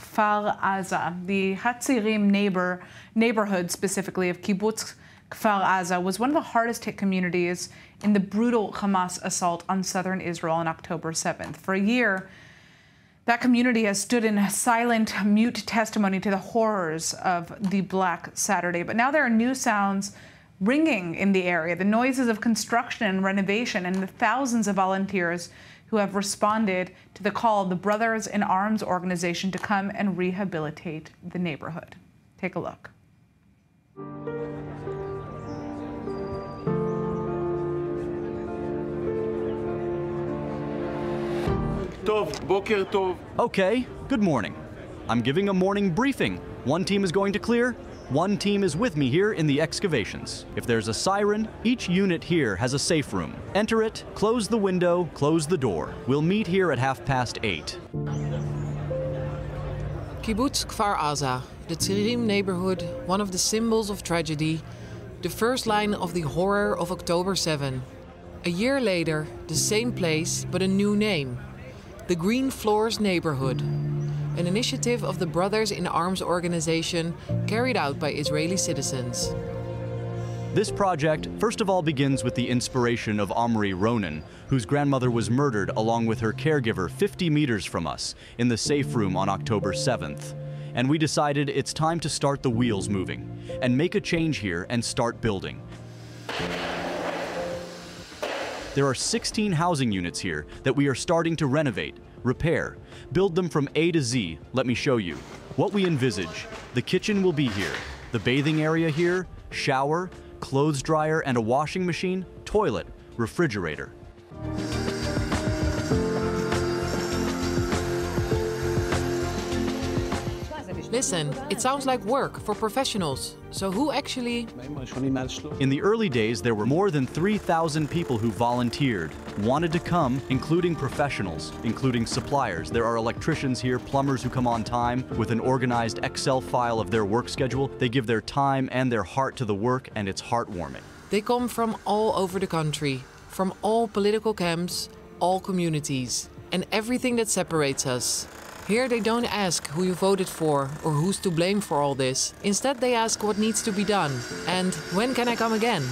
Kfar Aza. The Hatzirim neighborhood, specifically of Kibbutz Kfar Aza, was one of the hardest hit communities in the brutal Hamas assault on southern Israel on October 7th. For a year, that community has stood in silent, mute testimony to the horrors of the Black Saturday. But now there are new sounds ringing in the area, the noises of construction and renovation, and the thousands of volunteers who have responded to the call of the Brothers in Arms organization to come and rehabilitate the neighborhood. Take a look. Okay, good morning. I'm giving a morning briefing. One team is going to clear. One team is with me here in the excavations. If there's a siren, each unit here has a safe room. Enter it, close the window, close the door. We'll meet here at 8:30. Kibbutz Kfar Aza, the Tzirim neighborhood, one of the symbols of tragedy, the first line of the horror of October 7. A year later, the same place, but a new name. The Green Floors neighborhood, an initiative of the Brothers in Arms organization carried out by Israeli citizens. This project, first of all, begins with the inspiration of Omri Ronan, whose grandmother was murdered along with her caregiver 50 meters from us in the safe room on October 7th. And we decided it's time to start the wheels moving and make a change here and start building. There are 16 housing units here that we are starting to renovate, repair, build them from A to Z. Let me show you. What we envisage: the kitchen will be here, the bathing area here, shower, clothes dryer and a washing machine, toilet, refrigerator. Listen, it sounds like work for professionals. So who actually? In the early days, there were more than 3,000 people who volunteered, wanted to come, including professionals, including suppliers. There are electricians here, plumbers who come on time with an organized Excel file of their work schedule. They give their time and their heart to the work, and it's heartwarming. They come from all over the country, from all political camps, all communities, and everything that separates us. Here they don't ask who you voted for or who's to blame for all this. Instead they ask what needs to be done and when can I come again?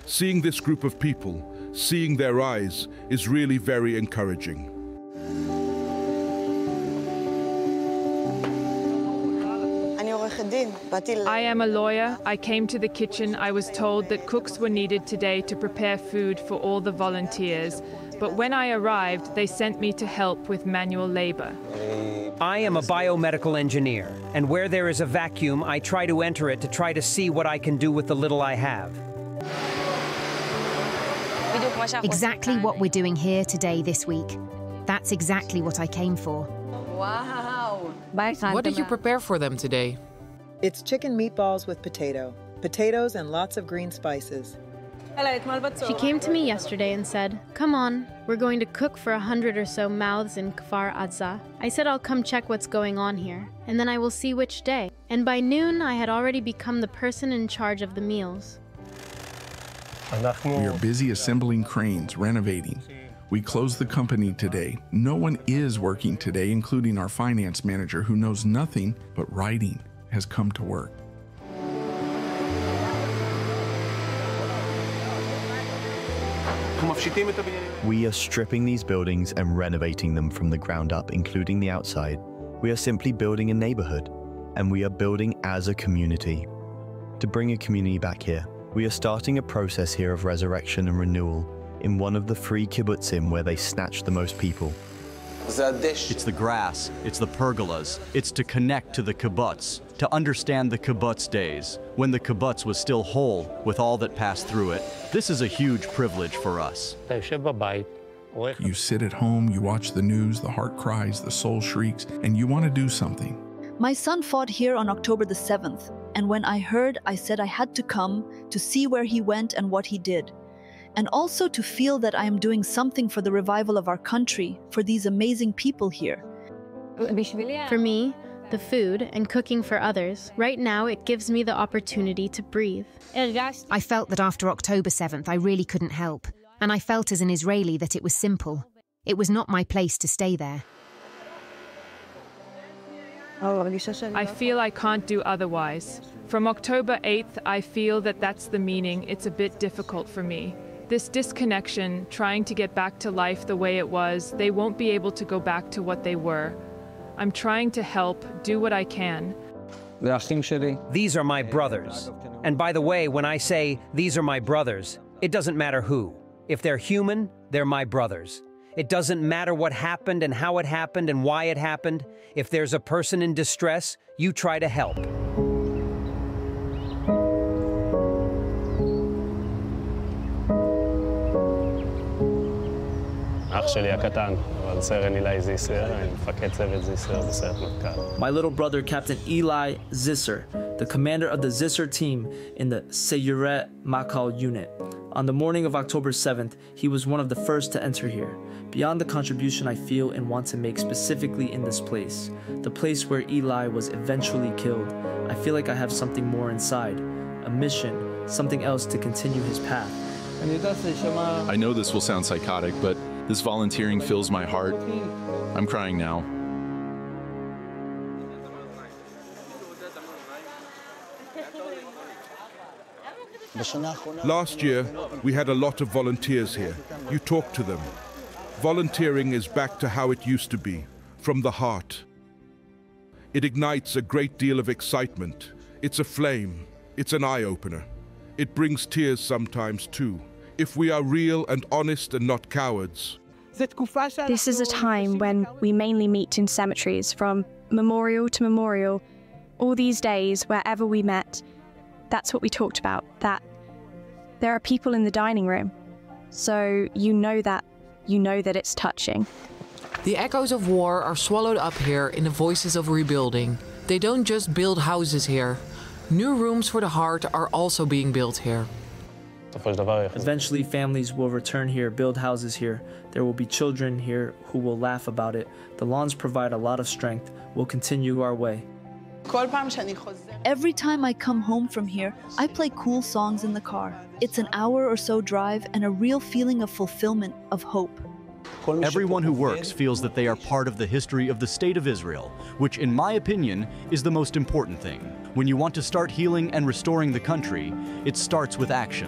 Seeing this group of people, seeing their eyes, is really very encouraging. I am a lawyer. I came to the kitchen. I was told that cooks were needed today to prepare food for all the volunteers. But when I arrived, they sent me to help with manual labor. I am a biomedical engineer, and where there is a vacuum, I try to enter it to try to see what I can do with the little I have. Exactly what we're doing here today this week. That's exactly what I came for. Wow! What did you prepare for them today? It's chicken meatballs with potatoes and lots of green spices. She came to me yesterday and said, "Come on, we're going to cook for 100 or so mouths in Kfar Aza." I said I'll come check what's going on here, and then I will see which day. And by noon, I had already become the person in charge of the meals. We are busy assembling cranes, renovating. We closed the company today. No one is working today, including our finance manager, who knows nothing but writing, has come to work. We are stripping these buildings and renovating them from the ground up, including the outside. We are simply building a neighborhood, and we are building as a community. To bring a community back here, we are starting a process here of resurrection and renewal in one of the free kibbutzim where they snatched the most people. It's the grass, it's the pergolas, it's to connect to the kibbutz, to understand the kibbutz days, when the kibbutz was still whole with all that passed through it. This is a huge privilege for us. You sit at home, you watch the news, the heart cries, the soul shrieks, and you want to do something. My son fought here on October the 7th, and when I heard, I said I had to come to see where he went and what he did. And also to feel that I am doing something for the revival of our country, for these amazing people here. For me, the food and cooking for others, right now it gives me the opportunity to breathe. I felt that after October 7th, I really couldn't help. And I felt as an Israeli that it was simple. It was not my place to stay there. I feel I can't do otherwise. From October 8th, I feel that that's the meaning. It's a bit difficult for me. This disconnection, trying to get back to life the way it was, they won't be able to go back to what they were. I'm trying to help, do what I can. These are my brothers. And by the way, when I say, these are my brothers, it doesn't matter who. If they're human, they're my brothers. It doesn't matter what happened and how it happened and why it happened. If there's a person in distress, you try to help. My little brother, Captain Eli Zisser, the commander of the Zisser team in the Seyuret Makal unit. On the morning of October 7th, he was one of the first to enter here. Beyond the contribution I feel and want to make specifically in this place, the place where Eli was eventually killed, I feel like I have something more inside, a mission, something else to continue his path. I know this will sound psychotic, but this volunteering fills my heart. I'm crying now. Last year, we had a lot of volunteers here. You talked to them. Volunteering is back to how it used to be, from the heart. It ignites a great deal of excitement. It's a flame. It's an eye-opener. It brings tears sometimes, too. If we are real and honest and not cowards. This is a time when we mainly meet in cemeteries, from memorial to memorial. All these days, wherever we met, that's what we talked about, that there are people in the dining room. So you know that it's touching. The echoes of war are swallowed up here in the voices of rebuilding. They don't just build houses here. New rooms for the heart are also being built here. Eventually, families will return here, build houses here. There will be children here who will laugh about it. The lawns provide a lot of strength. We'll continue our way. Every time I come home from here, I play cool songs in the car. It's an hour or so drive and a real feeling of fulfillment, of hope. Everyone who works feels that they are part of the history of the State of Israel, which, in my opinion, is the most important thing. When you want to start healing and restoring the country, it starts with action.